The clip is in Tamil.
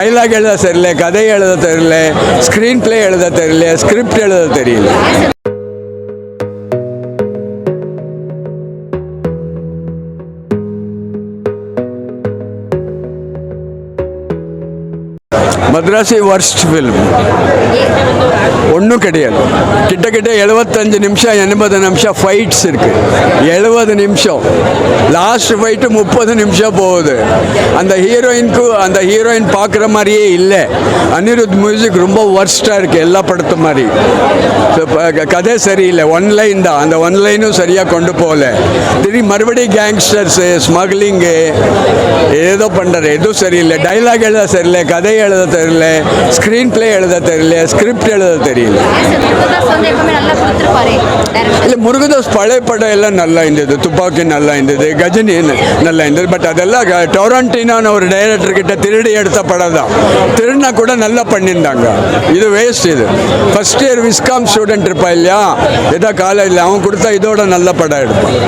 டைலாக் எழுத தெரியல, கதை எழுத தெரியல, ஸ்க்ரீன் பிளே எழுத தெரியல, ஸ்கிரிப்ட் எழுத தெரியல. மദ്രാசி ವರ್ಸ್ಟ್ ஃபில்ம் ஒன்றும் கிடையாது. கிட்டத்தட்ட 75 நிமிஷம் 80 நிமிஷம் ஃபைட்ஸ் இருக்குது. 70 நிமிஷம் லாஸ்ட் ஃபைட்டு 30 நிமிஷம் போகுது. அந்த ஹீரோயின் பார்க்குற மாதிரியே இல்லை. அனிருத் மியூசிக் ரொம்ப ஒர்ஸ்ட்டாக இருக்குது எல்லா படத்து மாதிரி. கதை சரியில்லை, ஒன் லைன் தான். அந்த ஒன் லைனும் சரியாக கொண்டு போகல. திடீர் மறுபடியும் கேங்ஸ்டர்ஸு, ஸ்மக்லிங்கு ஏதோ பண்ணுறாரு, எதுவும் சரியில்லை. டைலாக் எழுத தெரியல, கதை எழுத தெரியல, ஸ்க்ரீன் பிளே எழுத தெரியல, ஸ்கிரிப்ட் எழுத தெரியல. இல்லை, முருகதாஸ் பழைய படம் எல்லாம் நல்லா இருந்தது. துப்பாக்கி நல்லா இருந்தது, கஜினி நல்லா இருந்தது. பட் அதெல்லாம் டொரண்டினோன்னு ஒரு டைரக்டர் கிட்ட திருடி எடுத்த படம் தான். திருடினா கூட நல்லா பண்ணியிருந்தாங்க. இது வேஸ்ட். இது ஃபர்ஸ்ட் இயர் விஸ்காம் ஸ்டூடெண்ட் இருப்பா இல்லையா, ஏதோ காலேஜில் அவன் கொடுத்தா இதோட நல்ல படம் எடுப்பான்.